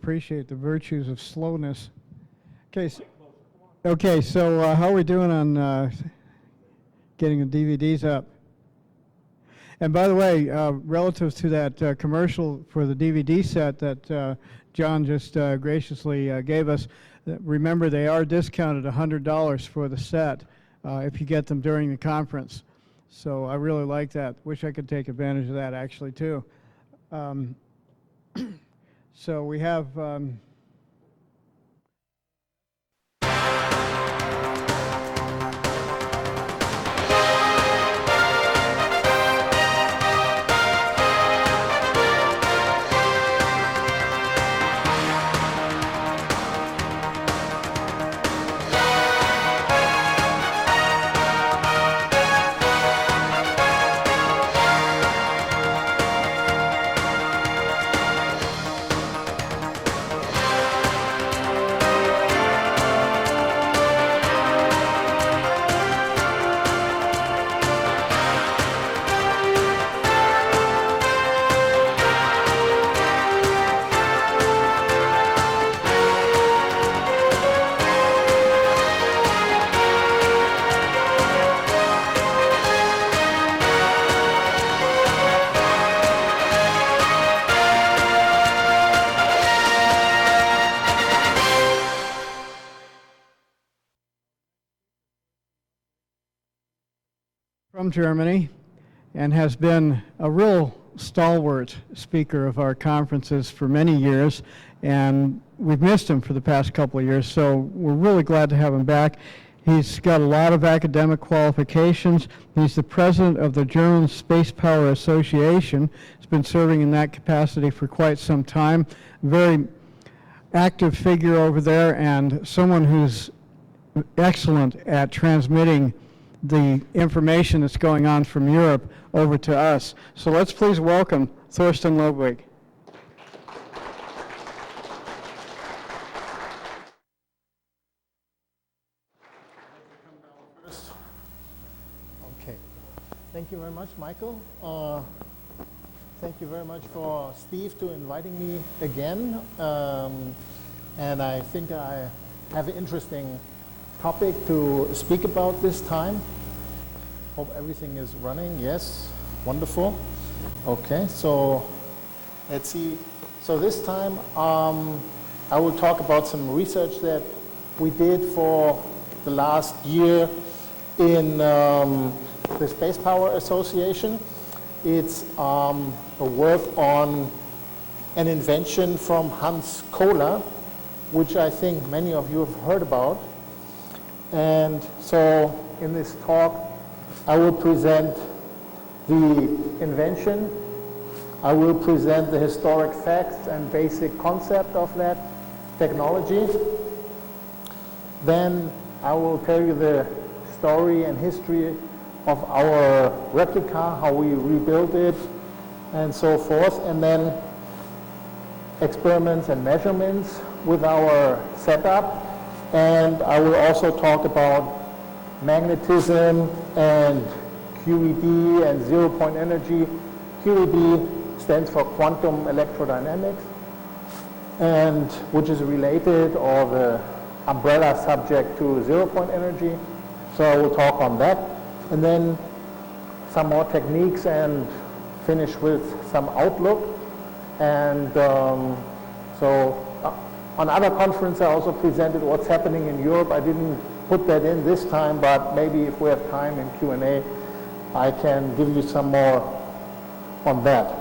Appreciate the virtues of slowness. Okay, so how are we doing on getting the DVDs up? And by the way, relative to that commercial for the DVD set that John just graciously gave us, remember they are discounted $100 for the set if you get them during the conference. So I really like that. Wish I could take advantage of that actually too. So we have from Germany and has been a real stalwart speaker of our conferences for many years, and we've missed him for the past couple of years, so we're really glad to have him back. He's got a lot of academic qualifications. He's the president of the German Space Power Association. He's been serving in that capacity for quite some time. Very active figure over there and someone who's excellent at transmitting the information that's going on from Europe over to us. So let's please welcome Thorsten Ludwig. Okay. Thank you very much, Michael. Thank you very much for Steve to inviting me again. And I think I have an interesting topic to speak about this time. Hope everything is running. Yes, wonderful. Okay, so let's see. So this time I will talk about some research that we did for the last year in the Space Power Association. It's a work on an invention from Hans Kohler, which I think many of you have heard about. And so in this talk, I will present the invention. I will present the historic facts and basic concept of that technology. Then I will tell you the story and history of our replica, how we rebuilt it, and so forth. And then experiments and measurements with our setup. And I will also talk about magnetism and QED and zero-point energy. QED stands for quantum electrodynamics, and which is related or the umbrella subject to zero-point energy. So I will talk on that. And then some more techniques and finish with some outlook. And on other conferences, I also presented what's happening in Europe. I didn't put that in this time, but maybe if we have time in Q&A, I can give you some more on that.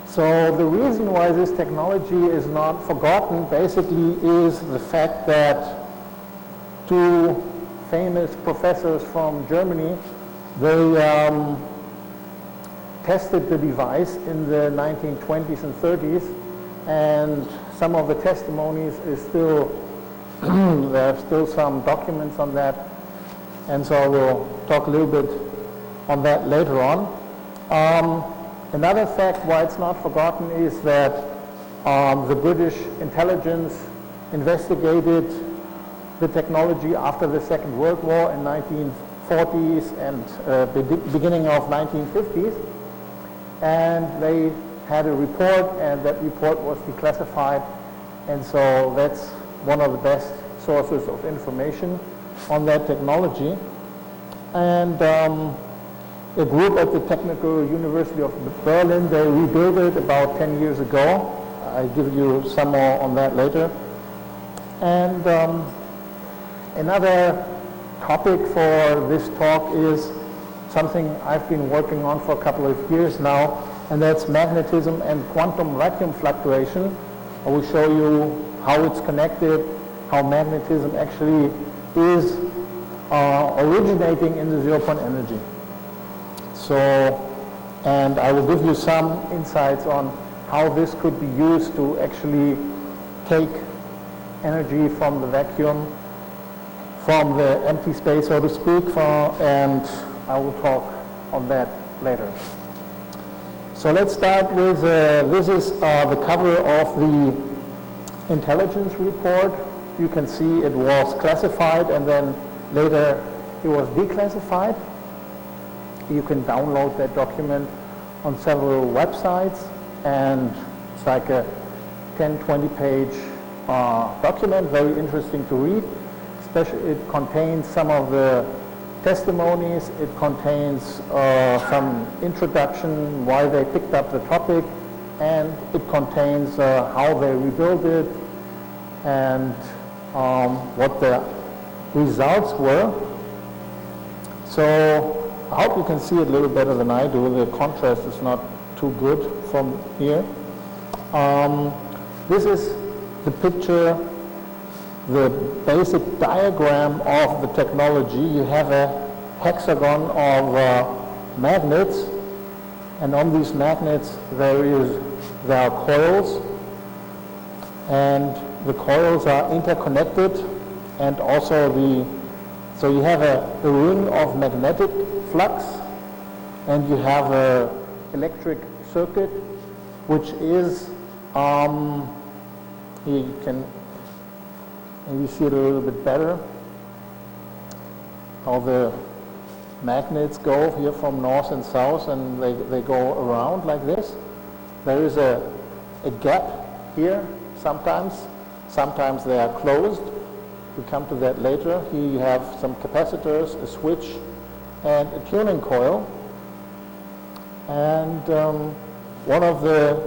So the reason why this technology is not forgotten basically is the fact that two famous professors from Germany, they tested the device in the 1920s and 30s, and some of the testimonies is still, there are still some documents on that, and so I will talk a little bit on that later on. Another fact why it's not forgotten is that the British intelligence investigated the technology after the Second World War in 1940s and beginning of 1950s, and they had a report, and that report was declassified, and so that's one of the best sources of information on that technology. And a group at the Technical University of Berlin, they rebuilt it about 10 years ago. I'll give you some more on that later. And another topic for this talk is something I've been working on for a couple of years now, and that's magnetism and quantum vacuum fluctuation. I will show you how it's connected, how magnetism actually is originating in the zero-point energy. So, and I will give you some insights on how this could be used to actually take energy from the vacuum, from the empty space, so to speak, and I will talk on that later. So let's start with, this is the cover of the intelligence report. You can see it was classified and then later it was declassified. You can download that document on several websites, and it's like a 10-20 page document, very interesting to read. Especially it contains some of the testimonies, it contains some introduction, why they picked up the topic, and it contains how they rebuilt it and what the results were. So I hope you can see it a little better than I do. The contrast is not too good from here. This is the picture, the basic diagram of the technology. You have a hexagon of magnets, and on these magnets there are coils, and the coils are interconnected, and also so you have a ring of magnetic flux, and you have a electric circuit, which is you can maybe see it a little bit better, how the magnets go here from north and south, and they go around like this. There is a gap here sometimes they are closed. We come to that later. Here you have some capacitors, a switch, and a tuning coil. And one of the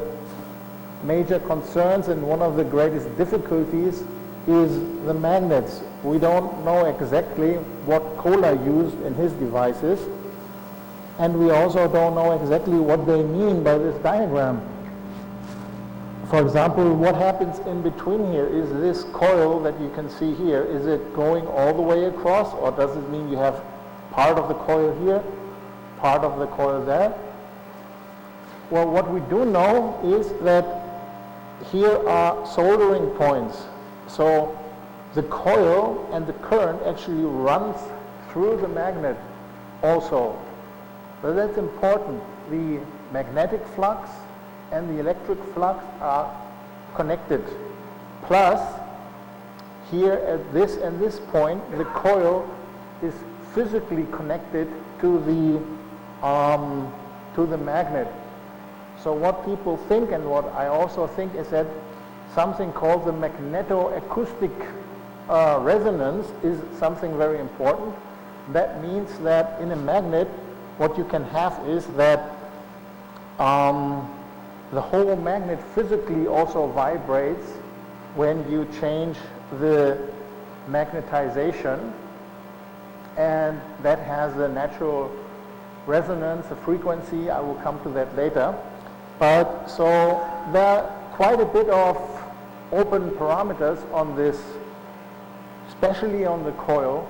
major concerns and one of the greatest difficulties is the magnets. We don't know exactly what Kohler used in his devices, and we also don't know exactly what they mean by this diagram. For example, what happens in between here? Is this coil that you can see here, is it going all the way across, or does it mean you have part of the coil here, part of the coil there? Well, what we do know is that here are soldering points. So the coil and the current actually runs through the magnet also. So that's important. The magnetic flux and the electric flux are connected. Plus, here at this and this point, the coil is physically connected to the magnet. So what people think, and what I also think, is that something called the Magneto-Acoustic Resonance is something very important. That means that in a magnet, what you can have is that the whole magnet physically also vibrates when you change the magnetization, and that has a natural resonance, a frequency. I will come to that later. But so there are quite a bit of open parameters on this, especially on the coil,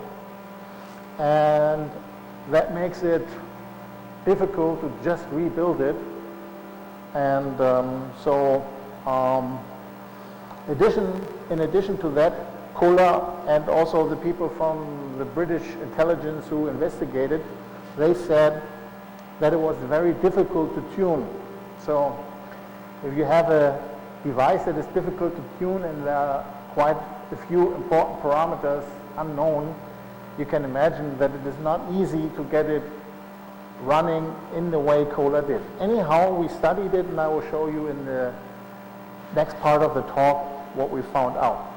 and that makes it difficult to just rebuild it. And in addition to that, Kohler and also the people from the British intelligence who investigated, they said that it was very difficult to tune. So if you have a device that is difficult to tune and there are quite a few important parameters unknown, you can imagine that it is not easy to get it running in the way Kohler did. Anyhow, we studied it, and I will show you in the next part of the talk what we found out.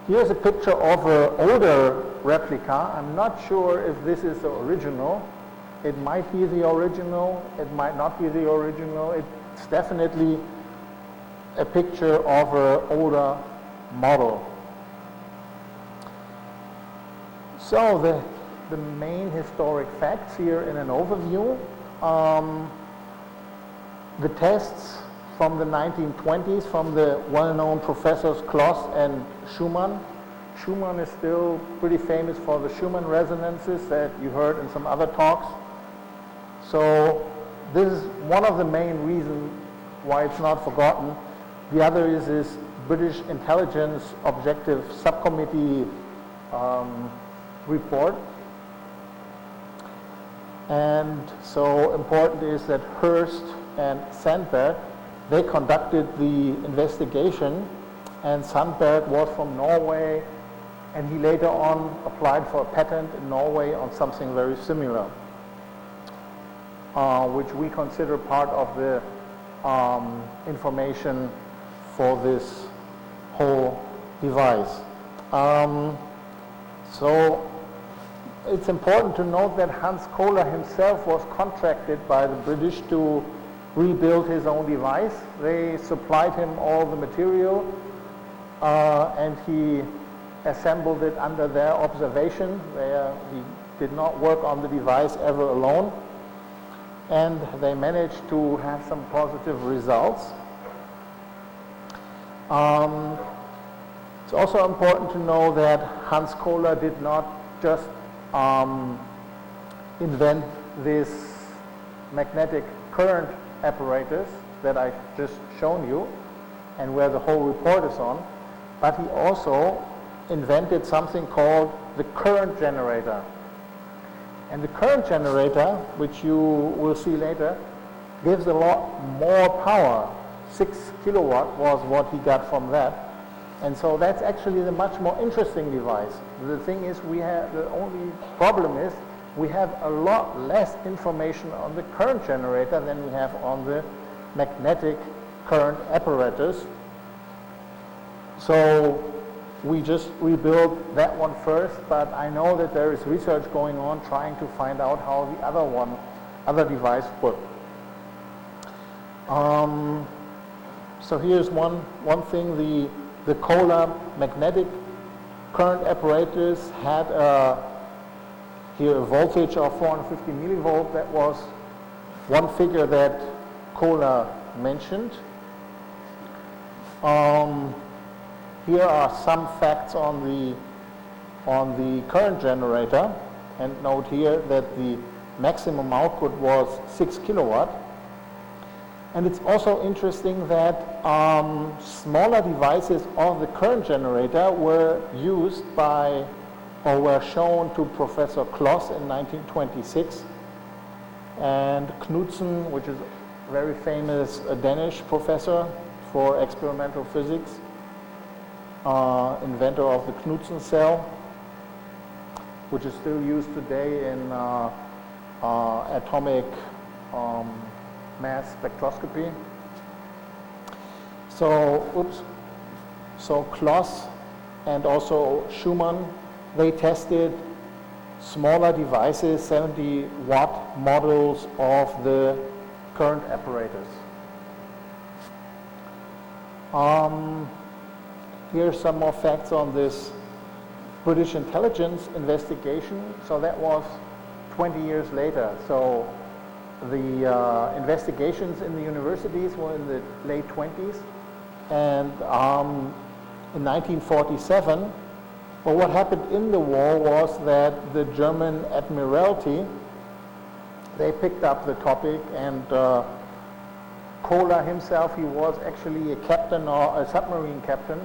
Here's a picture of an older replica. I'm not sure if this is the original. It might be the original, it might not be the original. It's definitely a picture of an older model. So the main historic facts here in an overview. The tests from the 1920s from the well-known professors Kloss and Schumann. Schumann is still pretty famous for the Schumann resonances that you heard in some other talks. So this is one of the main reasons why it's not forgotten. The other is this British Intelligence Objective Subcommittee report. And so important is that Hurst and Sandberg, they conducted the investigation, and Sandberg was from Norway, and he later on applied for a patent in Norway on something very similar, which we consider part of the information for this whole device. So it's important to note that Hans Kohler himself was contracted by the British to rebuild his own device. They supplied him all the material, and he assembled it under their observation. He did not work on the device ever alone, and they managed to have some positive results. It's also important to know that Hans Kohler did not just invent this magnetic current apparatus that I've just shown you and where the whole report is on, but he also invented something called the current generator. And the current generator, which you will see later, gives a lot more power. 6 kilowatt was what he got from that. And so that's actually the much more interesting device. The thing is, the only problem is we have a lot less information on the current generator than we have on the magnetic current apparatus. So we just rebuilt that one first, but I know that there is research going on trying to find out how the other device worked. So here's one thing. The Kohler magnetic current apparatus had here a voltage of 450 millivolt. That was one figure that Kohler mentioned. Here are some facts on the current generator, and note here that the maximum output was 6 kilowatt. And it's also interesting that smaller devices of the current generator were used by, or were shown to Professor Kloss in 1926, and Knudsen, which is a very famous Danish professor for experimental physics, inventor of the Knudsen cell, which is still used today in atomic mass spectroscopy. So Kloss and also Schumann, they tested smaller devices, 70 watt models of the current apparatus. Here's some more facts on this British intelligence investigation. So that was 20 years later. So the investigations in the universities were in the late 20s, and in 1947, well, what happened in the war was that the German Admiralty, they picked up the topic, and Kohler himself, he was actually a captain or a submarine captain,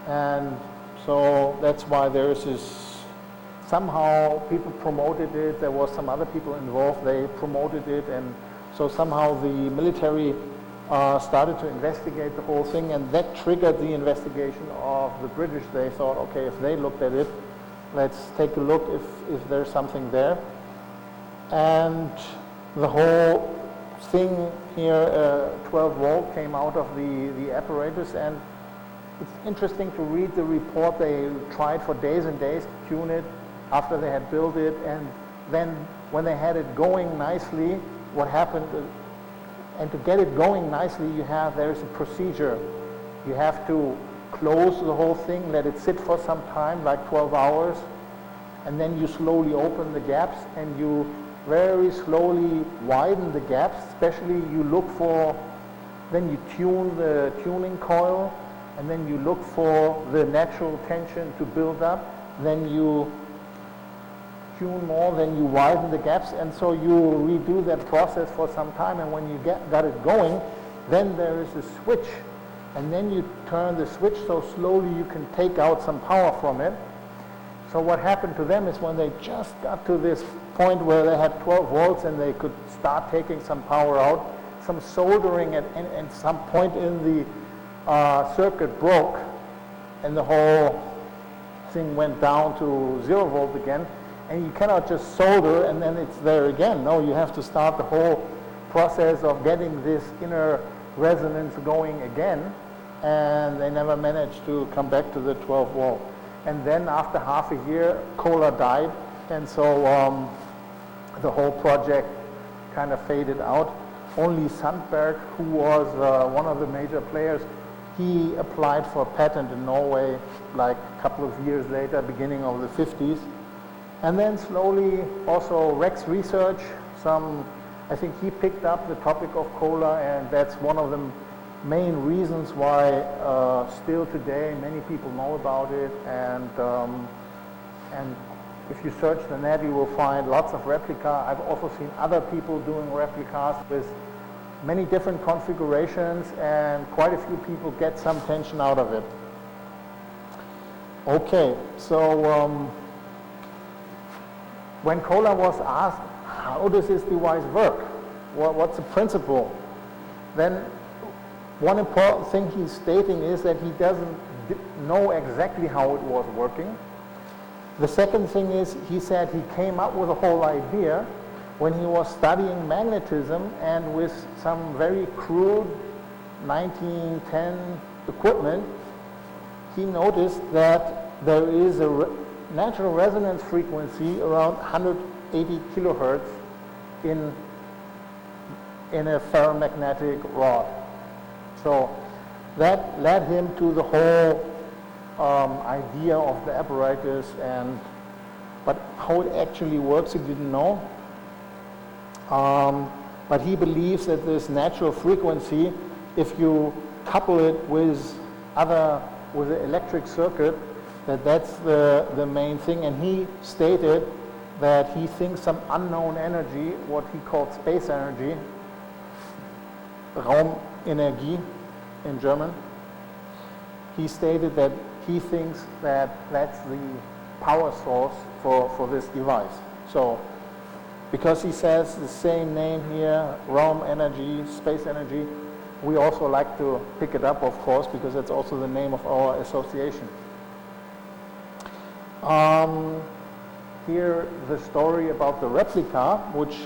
and so that's why there is this. Somehow people promoted it, there was some other people involved, they promoted it, and so somehow the military started to investigate the whole thing, and that triggered the investigation of the British. They thought, okay, if they looked at it, let's take a look if there's something there. And the whole thing here, 12 volt, came out of the apparatus, and it's interesting to read the report. They tried for days and days to tune it after they had built it, and then when they had it going nicely, what happened, and to get it going nicely, there's a procedure. You have to close the whole thing, let it sit for some time, like 12 hours, and then you slowly open the gaps, and you very slowly widen the gaps. Especially you look for, then you tune the tuning coil, and then you look for the natural tension to build up, then you tune more, then you widen the gaps, and so you redo that process for some time, and when you got it going, then there is a switch, and then you turn the switch so slowly you can take out some power from it. So what happened to them is when they just got to this point where they had 12 volts and they could start taking some power out, some soldering at some point in the circuit broke, and the whole thing went down to 0 volt again, and you cannot just solder and then it's there again. No, you have to start the whole process of getting this inner resonance going again, and they never managed to come back to the 12 volt. And then after half a year, Kohler died, and so the whole project kind of faded out. Only Sandberg, who was one of the major players, he applied for a patent in Norway like a couple of years later, beginning of the 50s. And then slowly also Rex Research, I think he picked up the topic of Kohler, and that's one of the main reasons why still today many people know about it. And if you search the net, you will find lots of replica. I've also seen other people doing replicas with many different configurations, and quite a few people get some tension out of it. Okay, so when Kohler was asked, how does this device work? What's the principle? Then one important thing he's stating is that he doesn't know exactly how it was working. The second thing is, he said he came up with a whole idea when he was studying magnetism, and with some very crude 1910 equipment, he noticed that there is a natural resonance frequency around 180 kilohertz in a ferromagnetic rod. So that led him to the whole idea of the apparatus, but how it actually works he didn't know. But he believes that this natural frequency, if you couple it with the electric circuit, that's the main thing. And he stated that he thinks some unknown energy, what he called space energy, Raumenergie in German, he stated that he thinks that that's the power source for this device. So, because he says the same name here, Raumenergie, space energy, we also like to pick it up, of course, because that's also the name of our association. Here, the story about the replica, which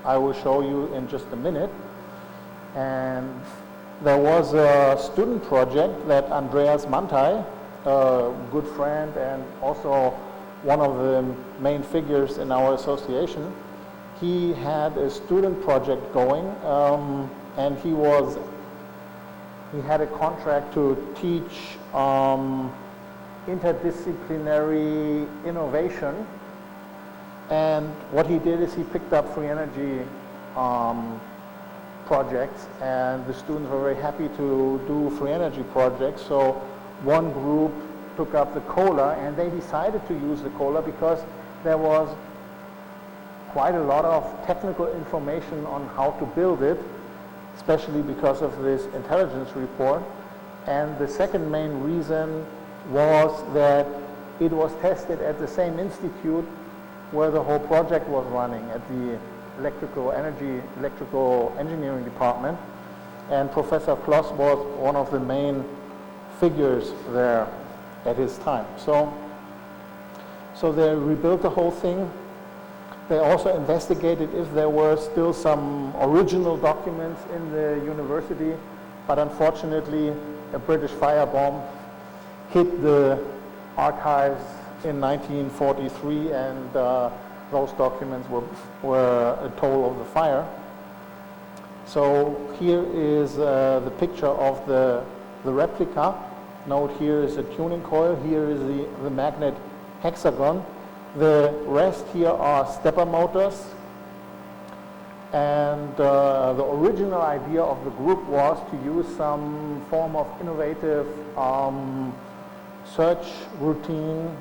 I will show you in just a minute. And there was a student project that Andreas Mantai, a good friend and also one of the main figures in our association, he had a student project going, and he had a contract to teach interdisciplinary innovation. And what he did is he picked up free energy projects, and the students were very happy to do free energy projects. So one group took up the Kohler, and they decided to use the Kohler because there was quite a lot of technical information on how to build it, especially because of this intelligence report. And the second main reason was that it was tested at the same institute where the whole project was running, at the electrical engineering department. And Professor Kloss was one of the main figures there at his time. So So they rebuilt the whole thing. They also investigated if there were still some original documents in the university, but unfortunately a British firebomb hit the archives in 1943, and those documents were a toll of the fire. So here is the picture of the replica. Note here is a tuning coil, here is the magnet hexagon. The rest here are stepper motors. And the original idea of the group was to use some form of innovative search routine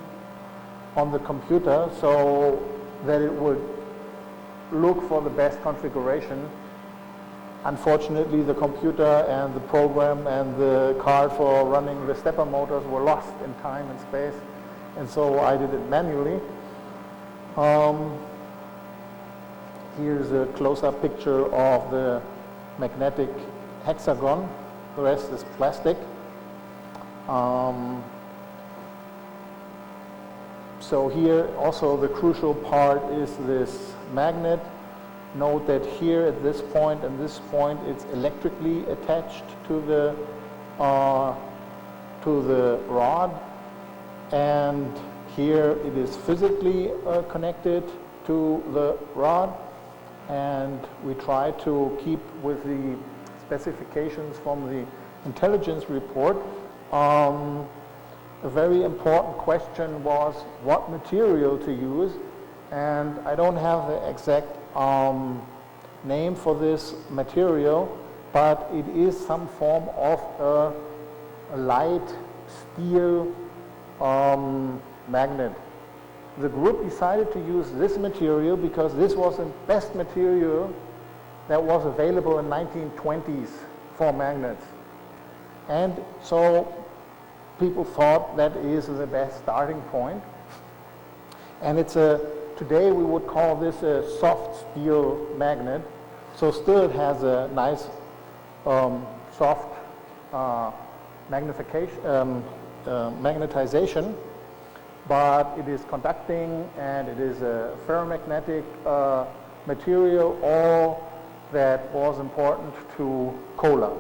on the computer so that it would look for the best configuration. Unfortunately, the computer and the program and the card for running the stepper motors were lost in time and space, and so I did it manually. Here's a close-up picture of the magnetic hexagon. The rest is plastic. So here also the crucial part is this magnet. Note that here at this point and this point it's electrically attached to the rod, and here it is physically connected to the rod, and we try to keep with the specifications from the intelligence report. A very important question was what material to use, and I don't have the exact name for this material, but it is some form of a light steel magnet. The group decided to use this material because this was the best material that was available in 1920s for magnets. And so people thought that is the best starting point. And it's today we would call this a soft steel magnet. So still it has a nice soft magnetization, but it is conducting and it is a ferromagnetic material, all that was important to Kohler.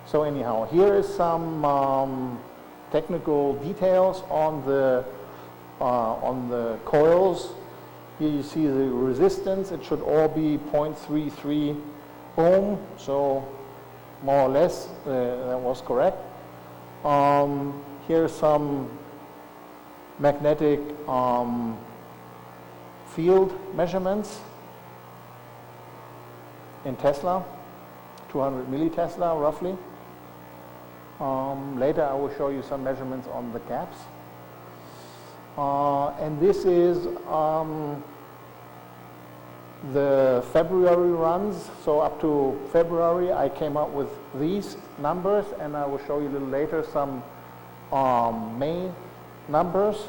So anyhow, here is some technical details on the coils. Here you see the resistance. It should all be 0.33 ohm, so more or less that was correct. Here's some magnetic field measurements in Tesla, 200 millitesla roughly. Later I will show you some measurements on the gaps. And this is the February runs. So up to February I came up with these numbers, and I will show you a little later some May numbers.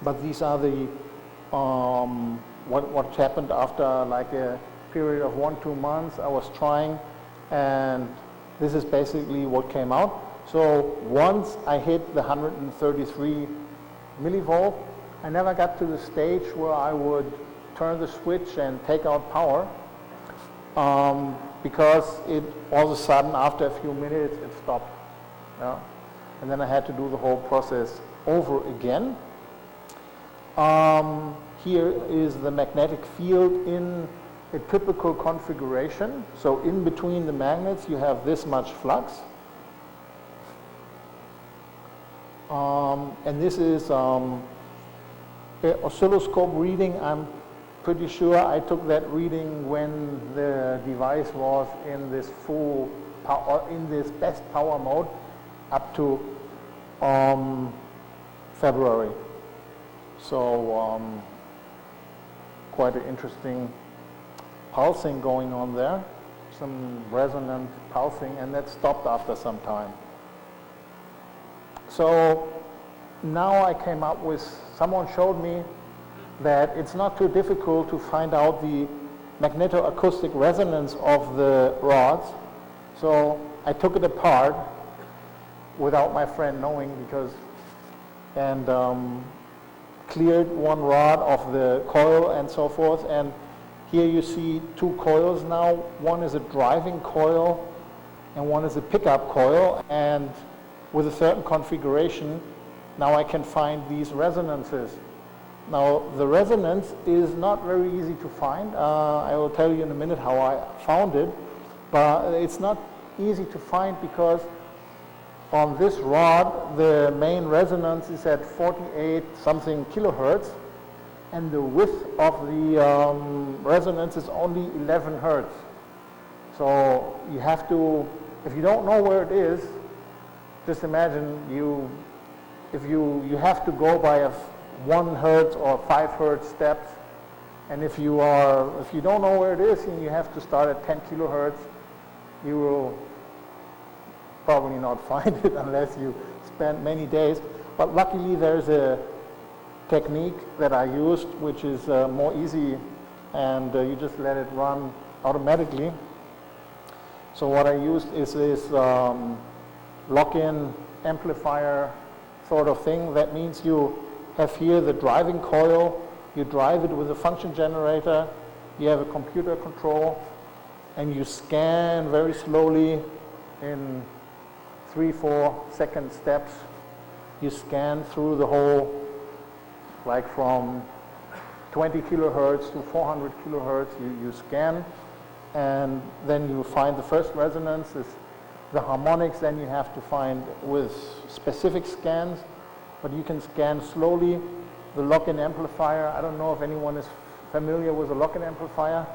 But these are the what happened after like a period of 1-2 months. I was trying, and this is basically what came out. So once I hit the 133 millivolt, I never got to the stage where I would turn the switch and take out power, because it all of a sudden after a few minutes it stopped. Yeah? And then I had to do the whole process over again. Here is the magnetic field in a typical configuration. So in between the magnets you have this much flux. And this is an oscilloscope reading. I'm pretty sure I took that reading when the device was in this full power, in this best power mode up to February. So quite an interesting pulsing going on there, some resonant pulsing, and that stopped after some time. So now I came up with, someone showed me that it's not too difficult to find out the magneto-acoustic resonance of the rods. So I took it apart without my friend knowing, because and cleared one rod of the coil and so forth. And here you see two coils now. One is a driving coil and one is a pickup coil. And with a certain configuration, now I can find these resonances. Now, the resonance is not very easy to find. I will tell you in a minute how I found it. But it's not easy to find because on this rod, the main resonance is at 48 something kilohertz, and the width of the resonance is only 11 hertz. So you have to, if you don't know where it is, just imagine if you have to go by 1 hertz or 5 hertz steps, and if you don't know where it is and you have to start at 10 kilohertz, you will probably not find it unless you spend many days. But luckily there's a technique that I used which is more easy, and you just let it run automatically. So what I used is this lock-in amplifier sort of thing. That means you have here the driving coil, you drive it with a function generator, you have a computer control, and you scan very slowly in 3-4 second steps. You scan through the whole, like from 20 kilohertz to 400 kilohertz, you scan, and then you find the first resonance. The harmonics then you have to find with specific scans, but you can scan slowly. The lock-in amplifier, I don't know if anyone is familiar with a lock-in amplifier.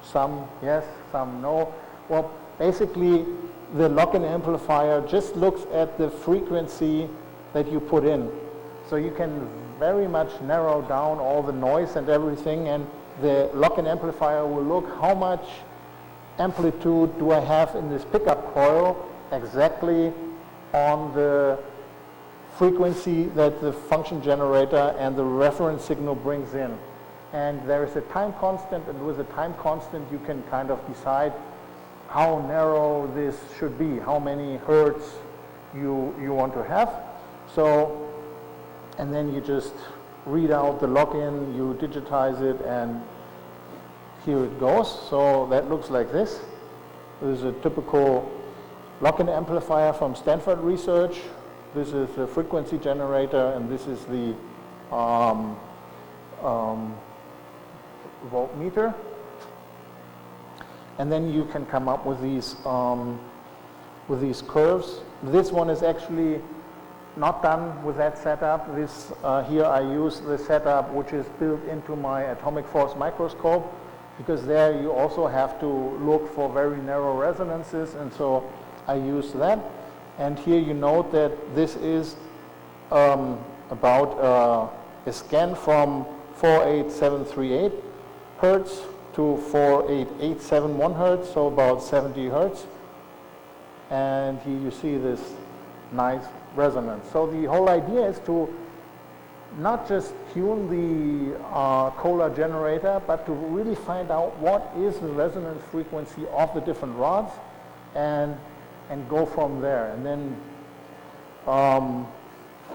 Some yes, some no. Well, basically the lock-in amplifier just looks at the frequency that you put in. So you can very much narrow down all the noise and everything, and the lock-in amplifier will look how much amplitude do I have in this pickup coil exactly on the frequency that the function generator and the reference signal brings in. And there is a time constant, and with a time constant you can kind of decide how narrow this should be, how many hertz you want to have. So, and then you just read out the lock-in, you digitize it, and here it goes. So that looks like this. This is a typical lock-in amplifier from Stanford Research. This is the frequency generator, and this is the voltmeter. And then you can come up with these curves. This one is actually not done with that setup. This here I use the setup which is built into my atomic force microscope, because there you also have to look for very narrow resonances, and so I use that. And here you note that this is about a scan from 48738 hertz to 48871 hertz, so about 70 hertz. And here you see this nice resonance. So the whole idea is to not just tune the Kohler generator, but to really find out what is the resonance frequency of the different rods, and go from there. And then,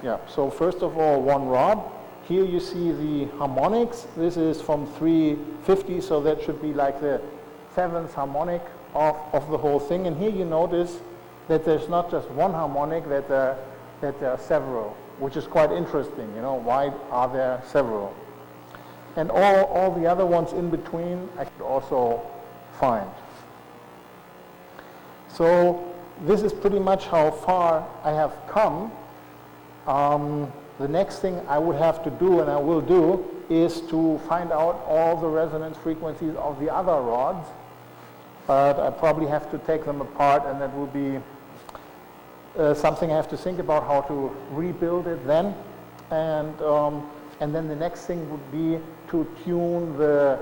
yeah, so first of all, one rod. Here you see the harmonics. This is from 350, so that should be like the 7th harmonic of the whole thing. And here you notice that there's not just one harmonic, that there are several, which is quite interesting. You know, why are there several? And all the other ones in between I could also find. So this is pretty much how far I have come. The next thing I would have to do, and I will do, is to find out all the resonance frequencies of the other rods. But I probably have to take them apart, and that will be something I have to think about how to rebuild it then. And then the next thing would be to tune the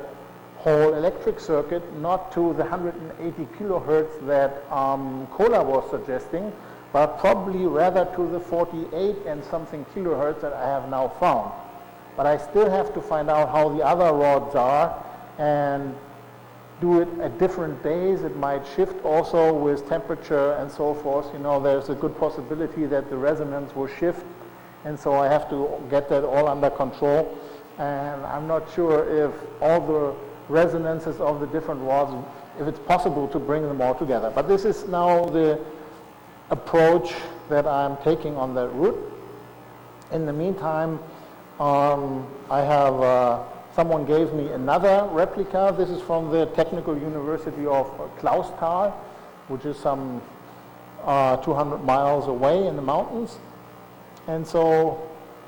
whole electric circuit, not to the 180 kilohertz that Kohler was suggesting, but probably rather to the 48 and something kilohertz that I have now found. But I still have to find out how the other rods are and do it at different days. It might shift also with temperature and so forth. You know, there's a good possibility that the resonance will shift And so I have to get that all under control. And I'm not sure if all the resonances of the different rods, if it's possible to bring them all together. But this is now the approach that I'm taking on that route. In the meantime, I have, someone gave me another replica. This is from the Technical University of Clausthal, which is some 200 miles away in the mountains. And so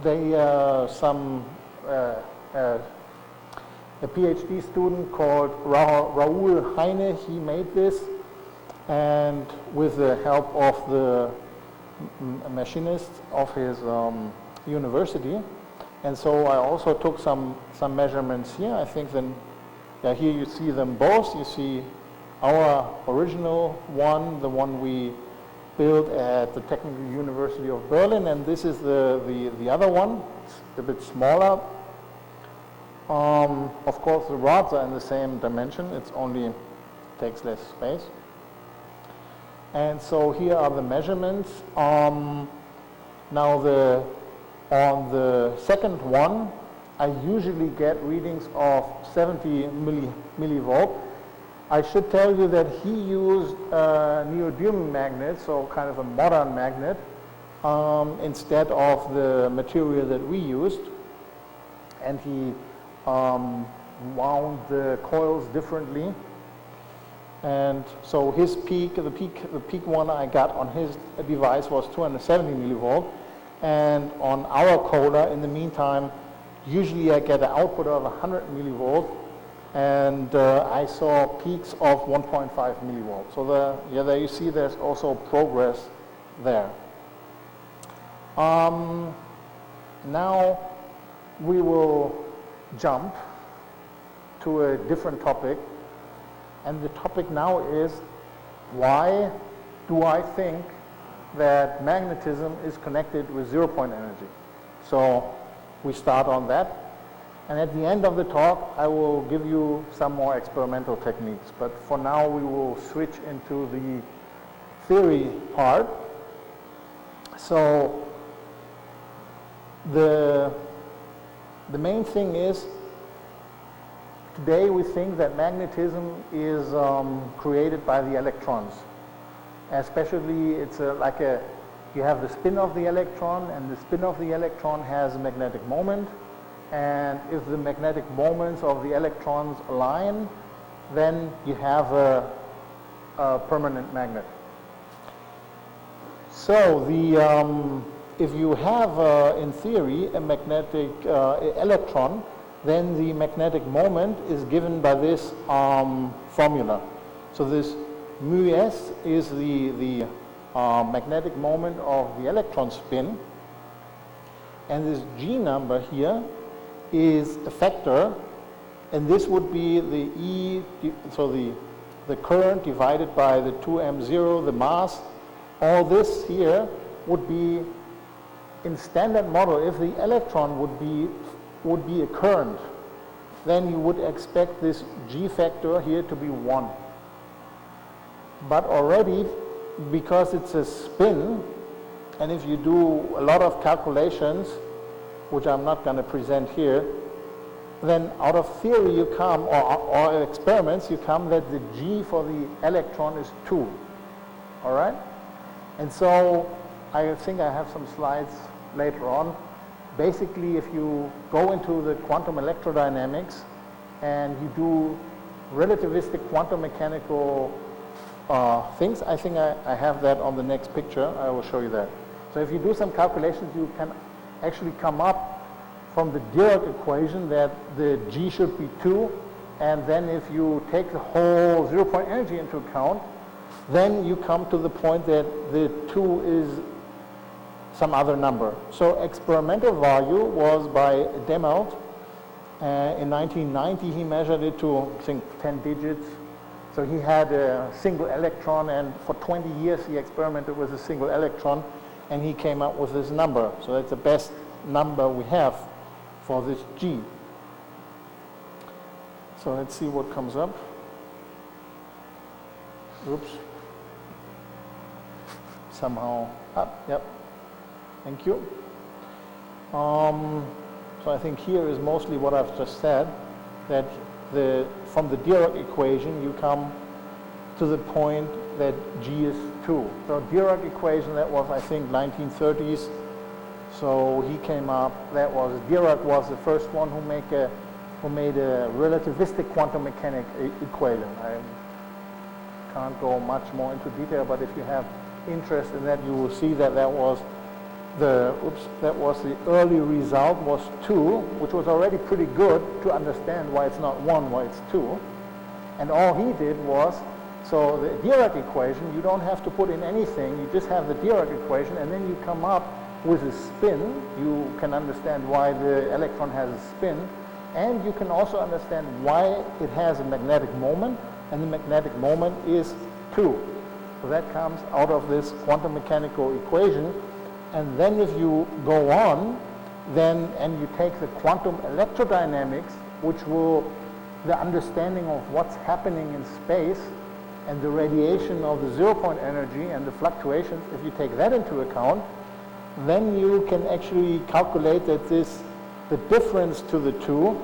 they, a PhD student called Raoul Heine, he made this, and with the help of the machinist of his university. And so I also took some measurements here. I think then, yeah, here you see them both. You see our original one, the one we built at the Technical University of Berlin, and this is the other one. It's a bit smaller. Of course, the rods are in the same dimension. It's only takes less space. And so here are the measurements. Now on the second one, I usually get readings of 70 millivolt. I should tell you that he used a neodymium magnet, so kind of a modern magnet, instead of the material that we used. And he wound the coils differently. And so his peak, the peak one I got on his device was 270 millivolt. And on our coder, in the meantime, usually I get an output of 100 millivolt. And I saw peaks of 1.5 millivolt. So there you see there's also progress there. Now we will jump to a different topic. And the topic now is, why do I think that magnetism is connected with zero-point energy? So we start on that. And at the end of the talk, I will give you some more experimental techniques. But for now, we will switch into the theory part. So the main thing is, today we think that magnetism is created by the electrons. Especially, it's you have the spin of the electron, and the spin of the electron has a magnetic moment. And if the magnetic moments of the electrons align, then you have a permanent magnet. So if you have, in theory, a magnetic electron, then the magnetic moment is given by this formula. So this μs is the magnetic moment of the electron spin, and this G number here is a factor, and this would be the E, so the current divided by the 2m0, the mass. All this here would be, in standard model, if the electron would be a current, then you would expect this G factor here to be 1. But already, because it's a spin, and if you do a lot of calculations, which I'm not going to present here, then out of theory you come, or experiments, you come that the G for the electron is 2. All right? And so I think I have some slides later on. Basically, if you go into the quantum electrodynamics and you do relativistic quantum mechanical things, I think I have that on the next picture. I will show you that. So if you do some calculations, you can actually come up from the Dirac equation that the G should be 2, and then if you take the whole zero-point energy into account, then you come to the point that the 2 is some other number. So experimental value was by Demelt. In 1990, he measured it to, I think, 10 digits. So he had a single electron, and for 20 years he experimented with a single electron, and he came up with this number. So that's the best number we have for this G. So let's see what comes up. Oops. Somehow up, yep. Thank you. So I think here is mostly what I've just said, that from the Dirac equation you come to the point that G is 2. So Dirac equation, that was I think 1930s. So he came up, Dirac was the first one who made a relativistic quantum mechanic equation. I can't go much more into detail, but if you have interest in that, you will see that that was the early result was 2, which was already pretty good to understand why it's not 1, why it's 2. And all he did was, so the Dirac equation, you don't have to put in anything, you just have the Dirac equation, and then you come up with a spin. You can understand why the electron has a spin, and you can also understand why it has a magnetic moment, and the magnetic moment is 2. So that comes out of this quantum mechanical equation. And then if you go on, and you take the quantum electrodynamics, which will, the understanding of what's happening in space, and the radiation of the zero-point energy and the fluctuations, if you take that into account, then you can actually calculate that the difference to the 2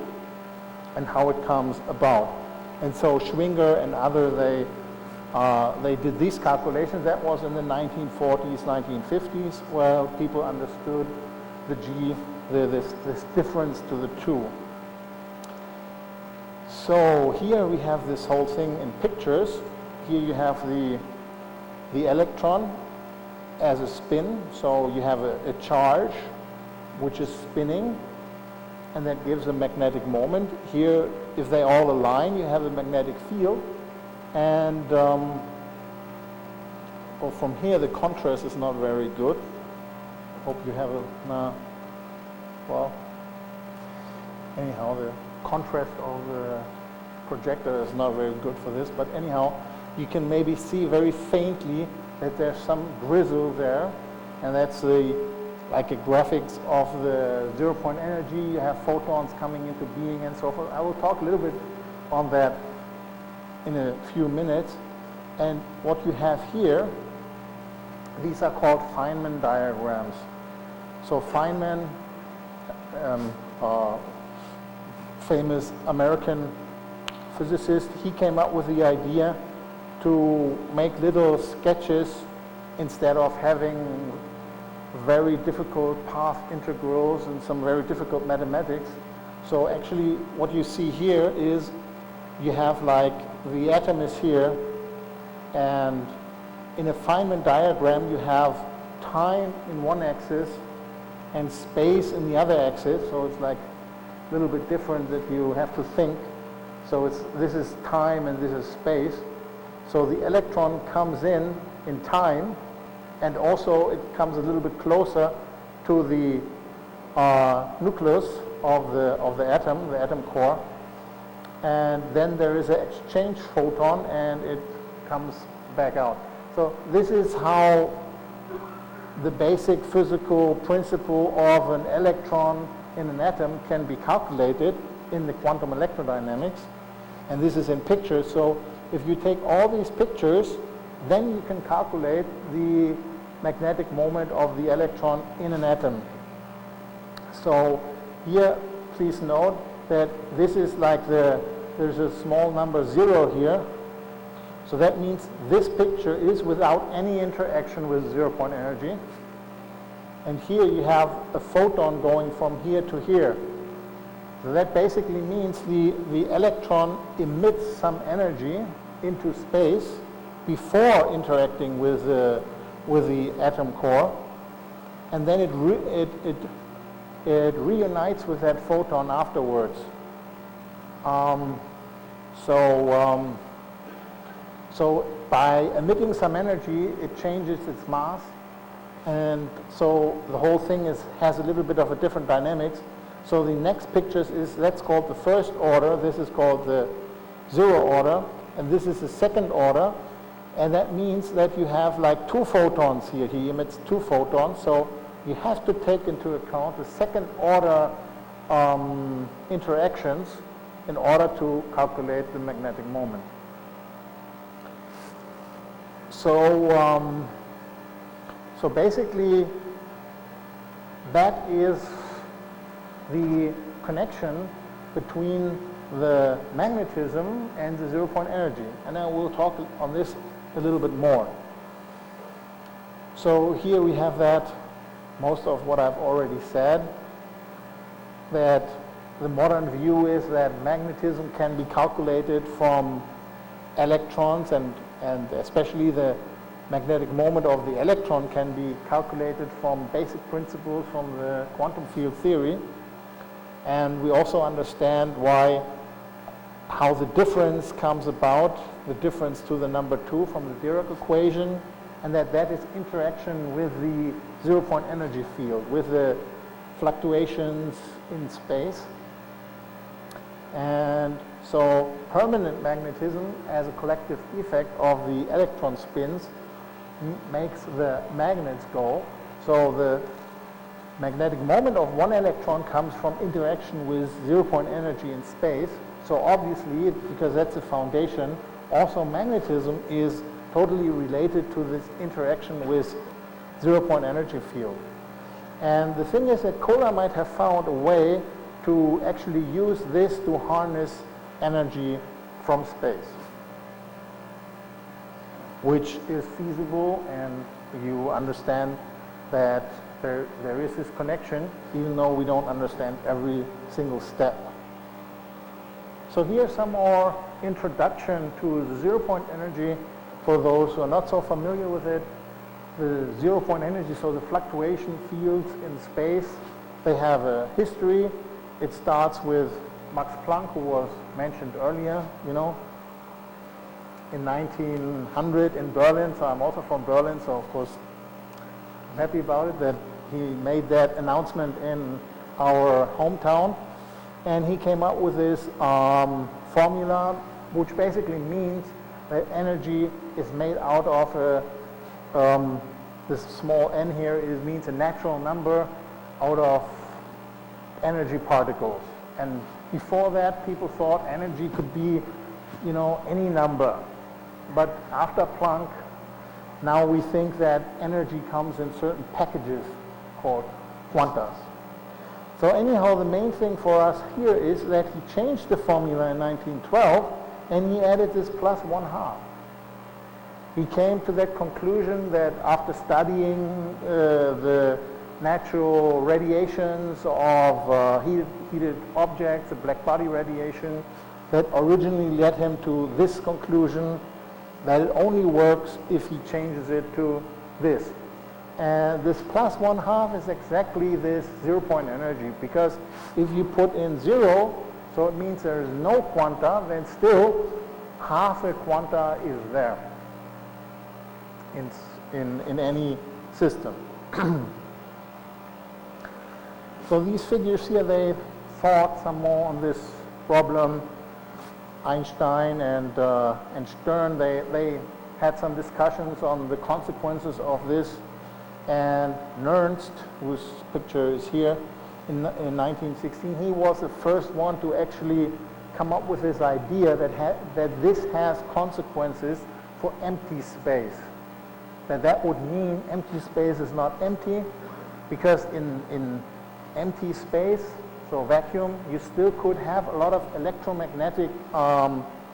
and how it comes about. And so Schwinger and others, they did these calculations. That was in the 1940s, 1950s, where people understood the G, this difference to the 2. So here we have this whole thing in pictures. Here you have the electron as a spin. So you have a charge which is spinning, and that gives a magnetic moment. Here, if they all align, you have a magnetic field. And well, from here the contrast is not very good. Hope you have well, anyhow, the contrast of the projector is not very good for this, but anyhow, you can maybe see very faintly that there's some drizzle there, and that's like a graphics of the zero-point energy. You have photons coming into being and so forth. I will talk a little bit on that in a few minutes. And what you have here, these are called Feynman diagrams. So Feynman, famous American physicist, he came up with the idea to make little sketches instead of having very difficult path integrals and some very difficult mathematics. So actually what you see here is you have like the atom is here, and in a Feynman diagram you have time in one axis and space in the other axis. So it's like a little bit different that you have to think. So this is time and this is space. So the electron comes in time, and also it comes a little bit closer to the nucleus of the atom core. And then there is an exchange photon, and it comes back out. So this is how the basic physical principle of an electron in an atom can be calculated in the quantum electrodynamics. And this is in pictures. So if you take all these pictures, then you can calculate the magnetic moment of the electron in an atom. So here, please note that this is like there's a small number 0 here. So that means this picture is without any interaction with zero-point energy. And here you have a photon going from here to here. So that basically means the electron emits some energy into space before interacting with the atom core, and then it reunites with that photon afterwards. So by emitting some energy, it changes its mass, and so the whole thing has a little bit of a different dynamics. So the next pictures that's called the first order. This is called the 0 order, and this is the second order. And that means that you have like 2 photons here. He emits 2 photons. So you have to take into account the second order interactions in order to calculate the magnetic moment. So basically that is the connection between the magnetism and the zero-point energy. And then we'll talk on this a little bit more. So here we have that, most of what I've already said, that the modern view is that magnetism can be calculated from electrons, and especially the magnetic moment of the electron can be calculated from basic principles from the quantum field theory. And we also understand how the difference comes about, the difference to the number 2 from the Dirac equation, and that is interaction with the zero-point energy field, with the fluctuations in space. And so permanent magnetism as a collective effect of the electron spins makes the magnets go. So the magnetic moment of one electron comes from interaction with zero-point energy in space. So obviously, because that's the foundation, also magnetism is totally related to this interaction with zero-point energy field. And the thing is that Kohler might have found a way to actually use this to harness energy from space, which is feasible, and you understand that there is this connection, even though we don't understand every single step. So here's some more introduction to the zero-point energy for those who are not so familiar with it. The zero-point energy, so the fluctuation fields in space, they have a history. It starts with Max Planck, who was mentioned earlier, you know, in 1900 in Berlin. So I'm also from Berlin, so of course I'm happy about it that he made that announcement in our hometown. And he came up with this formula, which basically means that energy is made out of this small n here means a natural number out of energy particles. And before that, people thought energy could be, you know, any number. But after Planck, now we think that energy comes in certain packages called quantas. So anyhow, the main thing for us here is that he changed the formula in 1912, and he added this plus 1/2. He came to that conclusion that after studying the natural radiations of heated objects, the black body radiation, that originally led him to this conclusion, that it only works if he changes it to this. And this plus 1/2 is exactly this zero-point energy, because if you put in 0, so it means there is no quanta, then still half a quanta is there in any system. So these figures here, they thought some more on this problem. Einstein and Stern, they had some discussions on the consequences of this. And Nernst, whose picture is here, in 1916, he was the first one to actually come up with this idea that this has consequences for empty space. That would mean empty space is not empty, because in empty space, so vacuum, you still could have a lot of electromagnetic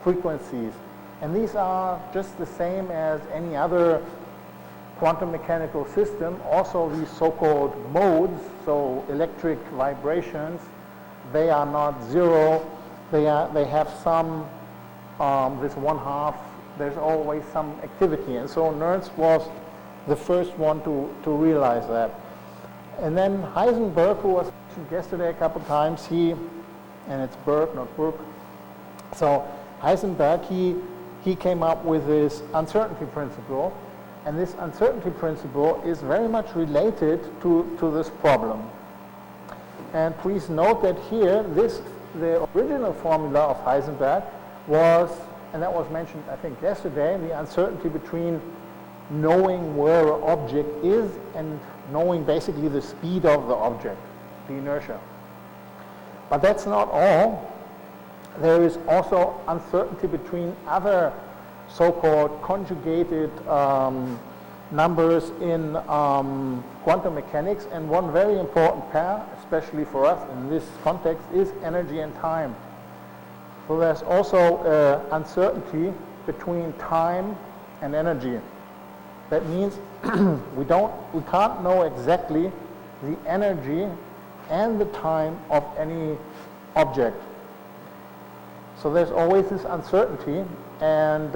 frequencies. And these are just the same as any other quantum mechanical system. Also these so-called modes, so electric vibrations, they are not zero. They have some, this 1/2, there's always some activity. And so Nernst was the first one to realize that. And then Heisenberg, who was mentioned yesterday a couple times, and it's Berg, not Brook. So Heisenberg, he came up with this uncertainty principle. And this uncertainty principle is very much related to this problem. And please note that here, the original formula of Heisenberg was, and that was mentioned, I think, yesterday, the uncertainty between knowing where an object is and knowing basically the speed of the object, the inertia. But that's not all. There is also uncertainty between other so-called conjugated numbers in quantum mechanics, and one very important pair, especially for us in this context, is energy and time. So there's also uncertainty between time and energy. That means we can't know exactly the energy and the time of any object. So there's always this uncertainty, and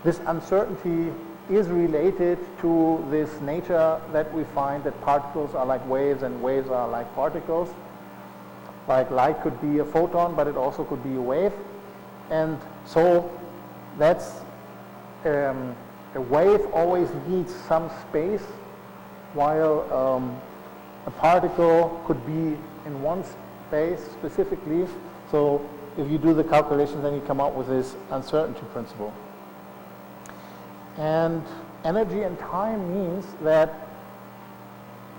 this uncertainty is related to this nature that we find that particles are like waves and waves are like particles. Like light could be a photon, but it also could be a wave. And so that's a wave always needs some space, while a particle could be in one space specifically. So if you do the calculations, then you come up with this uncertainty principle. And energy and time means that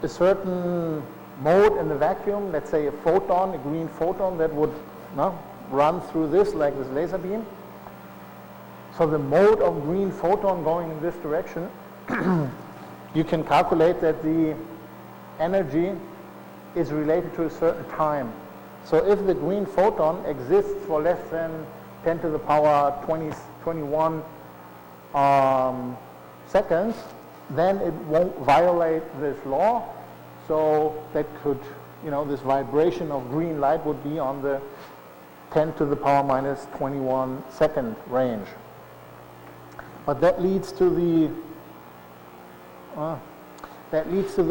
a certain mode in the vacuum, let's say a photon, a green photon that would run through this like this laser beam. So the mode of green photon going in this direction, you can calculate that the energy is related to a certain time. So if the green photon exists for less than 10 to the power 21 seconds, then it won't violate this law. So that could, this vibration of green light would be on the 10 to the power minus 21 second range. But that leads to the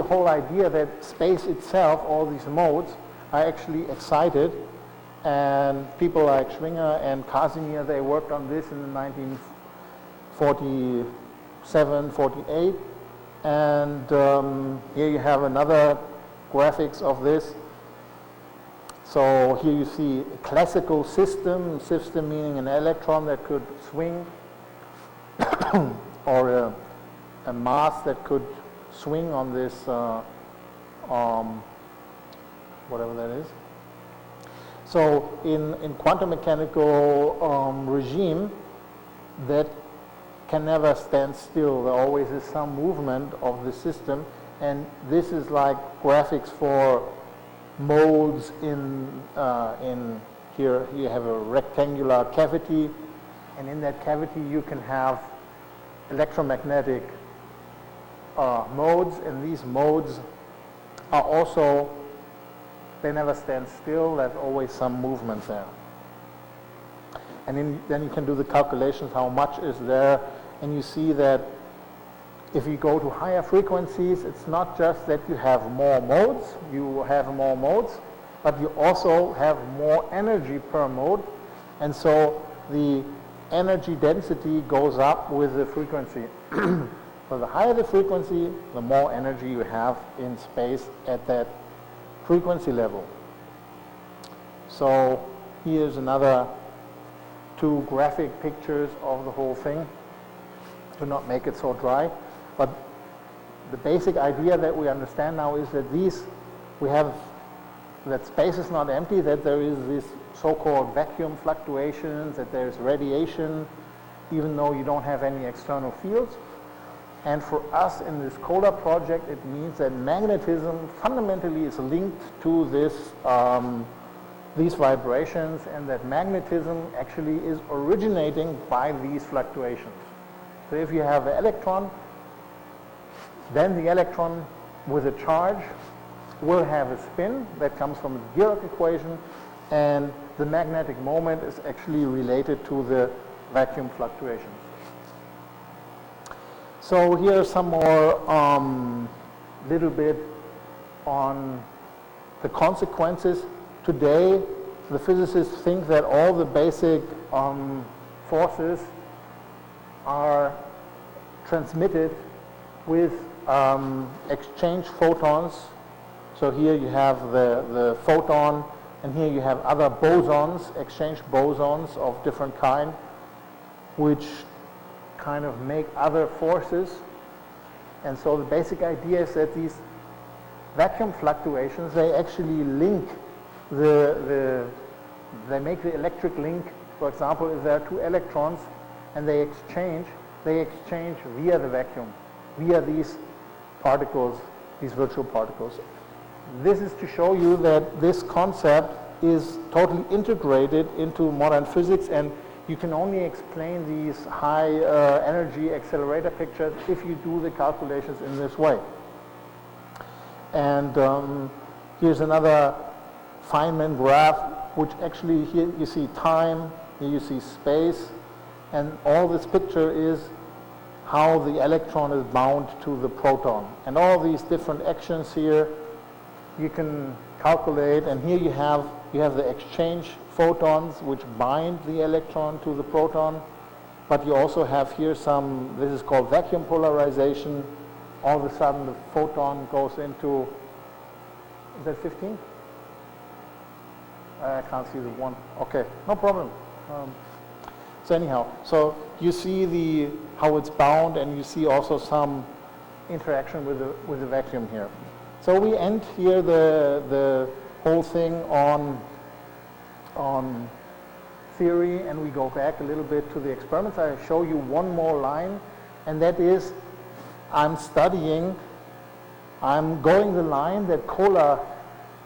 whole idea that space itself, all these modes, are actually excited. And people like Schwinger and Casimir, they worked on this in the 1947, 48. And here you have another graphics of this. So here you see a classical system meaning an electron that could swing, or a mass that could swing on this, whatever that is. So in quantum mechanical regime, that can never stand still. There always is some movement of the system, and this is like graphics for modes in here you have a rectangular cavity, and in that cavity you can have electromagnetic modes, and these modes are also, they never stand still. There's always some movement there. And then you can do the calculations, how much is there, and you see that if you go to higher frequencies, it's not just that you have more modes, but you also have more energy per mode, and so the energy density goes up with the frequency. So the higher the frequency, the more energy you have in space at that frequency level. So here's another two graphic pictures of the whole thing to not make it so dry. But the basic idea that we understand now is that that space is not empty, that there is this so-called vacuum fluctuations, that there's radiation, even though you don't have any external fields. And for us in this COLA project, it means that magnetism fundamentally is linked to this, these vibrations, and that magnetism actually is originating by these fluctuations. So if you have an electron, then the electron with a charge will have a spin that comes from the Dirac equation, and the magnetic moment is actually related to the vacuum fluctuations. So here are some more little bit on the consequences. Today, the physicists think that all the basic forces are transmitted with exchange photons. So here you have the photon, and here you have other bosons, exchange bosons of different kind, which kind of make other forces. And so the basic idea is that these vacuum fluctuations, they actually link they make the electric link. For example, if there are two electrons and they exchange, they exchange via the vacuum, via these particles, these virtual particles. This is to show you that this concept is totally integrated into modern physics, and you can only explain these high energy accelerator pictures if you do the calculations in this way. And here's another Feynman graph, which actually here you see time, here you see space, and all this picture is how the electron is bound to the proton. And all these different actions here you can calculate, and here you have the exchange photons which bind the electron to the proton, but you also have here some, this is called vacuum polarization. All of a sudden the photon goes into, is that 15? I can't see the one. Okay, no problem. So anyhow, so you see how it's bound, and you see also some interaction with the vacuum here. So we end here the whole thing on theory, and we go back a little bit to the experiments. I show you one more line, and that is I'm going the line that Kohler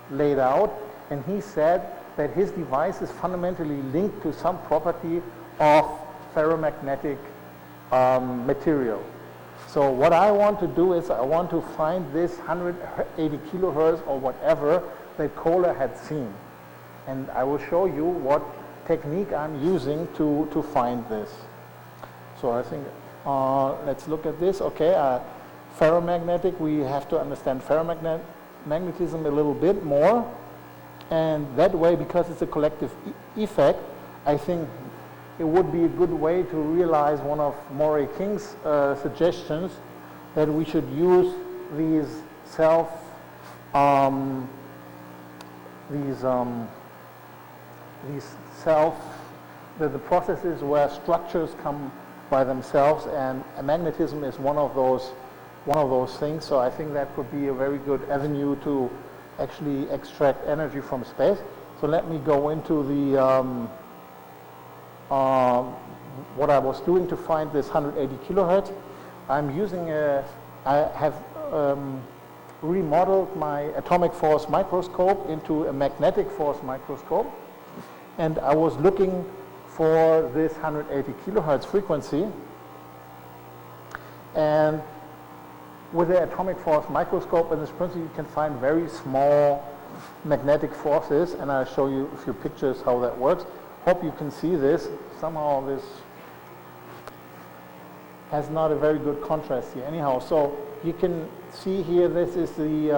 laid out, and he said that his device is fundamentally linked to some property of ferromagnetic material. So what I want to do is I want to find this 180 kilohertz or whatever that Kohler had seen. And I will show you what technique I'm using to find this. So I think, let's look at this. Okay, ferromagnetic, we have to understand ferromagnetism a little bit more. And that way, because it's a collective effect, I think it would be a good way to realize one of Maury King's suggestions, that we should use these the processes where structures come by themselves, and magnetism is one of those things. So I think that could be a very good avenue to actually extract energy from space. So let me go into the what I was doing to find this 180 kilohertz. I'm using I have remodeled my atomic force microscope into a magnetic force microscope, and I was looking for this 180 kilohertz frequency. And with the atomic force microscope in this principle, you can find very small magnetic forces, and I'll show you a few pictures how that works. Hope you can see this. Somehow this has not a very good contrast here. Anyhow, so you can see here, this is the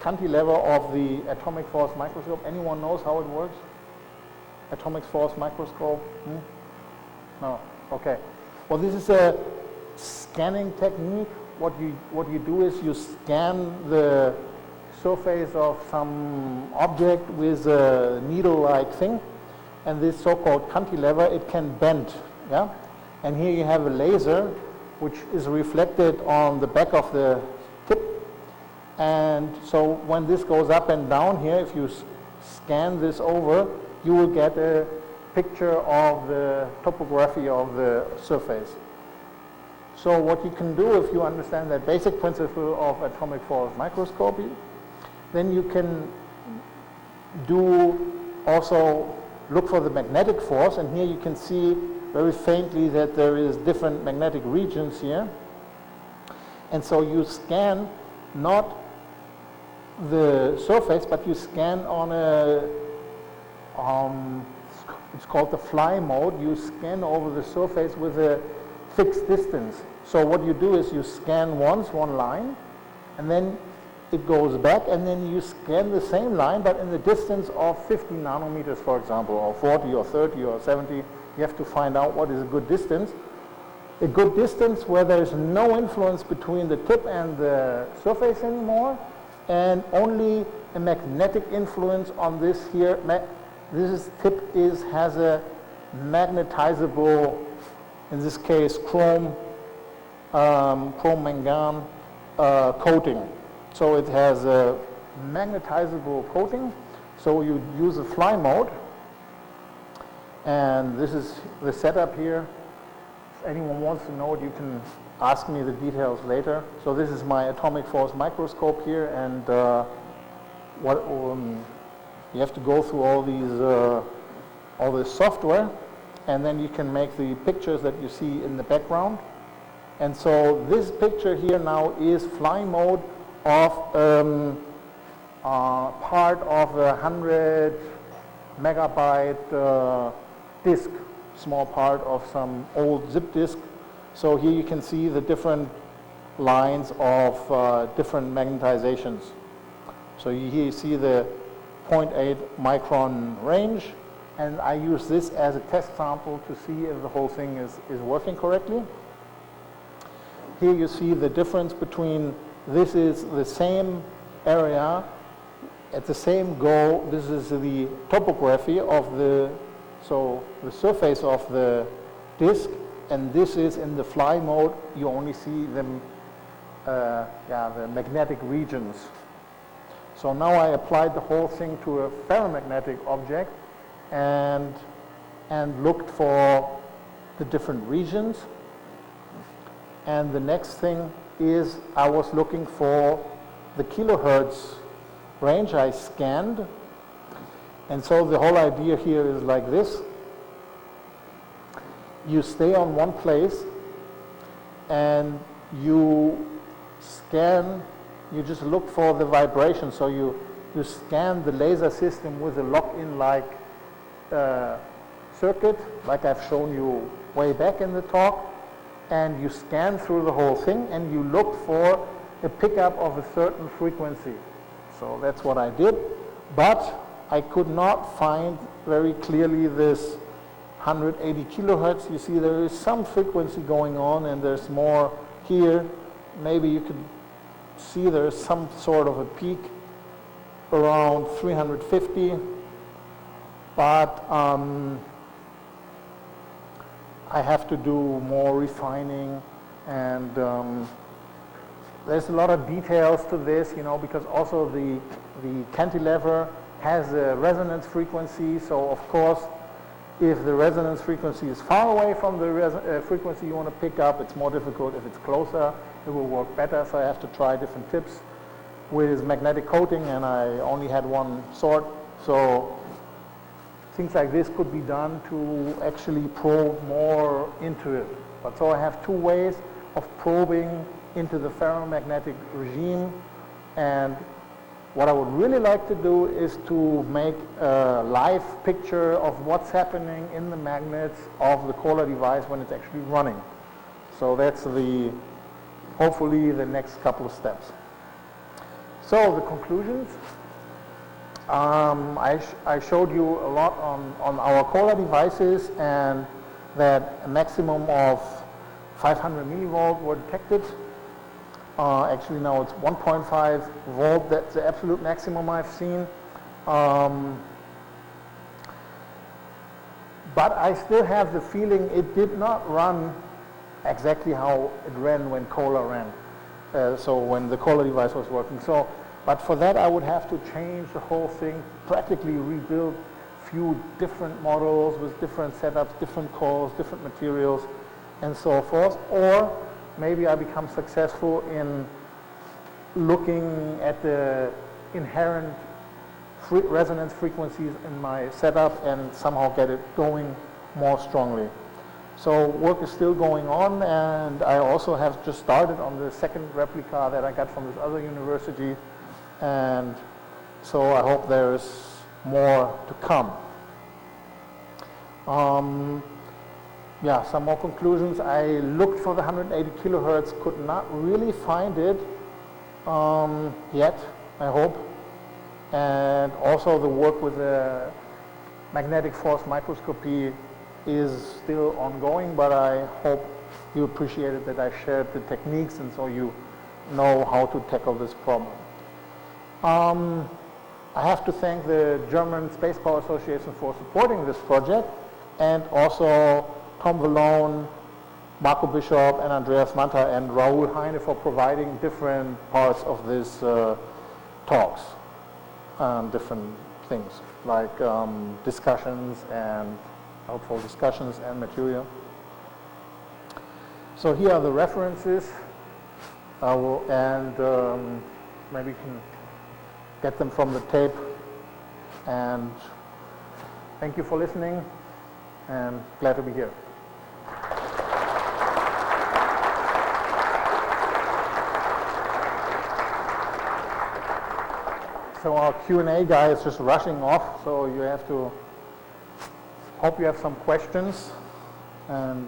cantilever of the atomic force microscope. Anyone knows how it works? Atomic force microscope? No? Okay. Well, this is a scanning technique. What you do is you scan the surface of some object with a needle-like thing, and this so-called cantilever, it can bend, yeah? And here you have a laser which is reflected on the back of the tip, and so when this goes up and down here, if you scan this over, you will get a picture of the topography of the surface. So what you can do, if you understand that basic principle of atomic force microscopy, then you can do also look for the magnetic force, and here you can see very faintly that there is different magnetic regions here. And so you scan not the surface, but you scan on a, it's called the fly mode. You scan over the surface with a fixed distance. So what you do is you scan once, one line, and then it goes back, and then you scan the same line, but in the distance of 50 nanometers, for example, or 40 or 30 or 70. You have to find out what is a good distance. A good distance where there is no influence between the tip and the surface anymore, and only a magnetic influence on this here. This tip has a magnetizable, in this case, chrome mangan coating. So it has a magnetizable coating. So you use a fly mode, and this is the setup here if anyone wants to know it, you can ask me the details later. So this is my atomic force microscope here, and you have to go through all this software, and then you can make the pictures that you see in the background. And so this picture here now is fly mode of part of a 100 megabyte disk, small part of some old zip disk. So here you can see the different lines of different magnetizations. So here you see the 0.8 micron range, and I use this as a test sample to see if the whole thing is working correctly. Here you see the difference between, this is the same area at the same goal. This is the topography of the surface of the disk, and this is in the fly mode. You only see them, the magnetic regions. So now I applied the whole thing to a ferromagnetic object and looked for the different regions. And the next thing is I was looking for the kilohertz range. I scanned. And so the whole idea here is like this. You stay on one place and you scan, you just look for the vibration. So you scan the laser system with a lock-in like circuit, like I've shown you way back in the talk. And you scan through the whole thing and you look for a pickup of a certain frequency. So that's what I did. But I could not find very clearly this 180 kilohertz. You see there is some frequency going on, and there's more here. Maybe you could see there's some sort of a peak around 350. But I have to do more refining, and there's a lot of details to this, because also the cantilever has a resonance frequency. So of course, if the resonance frequency is far away from the frequency you want to pick up, it's more difficult. If it's closer, it will work better. So I have to try different tips with magnetic coating, and I only had one sort. So things like this could be done to actually probe more into it. But so I have two ways of probing into the ferromagnetic regime, and what I would really like to do is to make a live picture of what's happening in the magnets of the Kohler device when it's actually running. So that's hopefully the next couple of steps. So the conclusions. I showed you a lot on our Kohler devices, and that a maximum of 500 millivolt were detected. Actually now it's 1.5 volt, that's the absolute maximum I've seen. But I still have the feeling it did not run exactly how it ran when Kohler ran. So when the Kohler device was working. But for that I would have to change the whole thing, practically rebuild few different models with different setups, different cores, different materials, and so forth. Or maybe I become successful in looking at the inherent resonance frequencies in my setup and somehow get it going more strongly. So work is still going on, and I also have just started on the second replica that I got from this other university. And so I hope there's more to come. Some more conclusions. I looked for the 180 kilohertz, could not really find it yet, I hope. And also the work with the magnetic force microscopy is still ongoing, but I hope you appreciated that I shared the techniques, and so you know how to tackle this problem. I have to thank the German Space Power Association for supporting this project, and also Tom Vallone, Marco Bishop, and Andreas Manta, and Raoul Heine for providing different parts of these talks, different things like discussions and helpful discussions and material. So here are the references, and maybe you can get them from the tape. And thank you for listening, and glad to be here. So our Q&A guy is just rushing off, so you have to hope you have some questions. And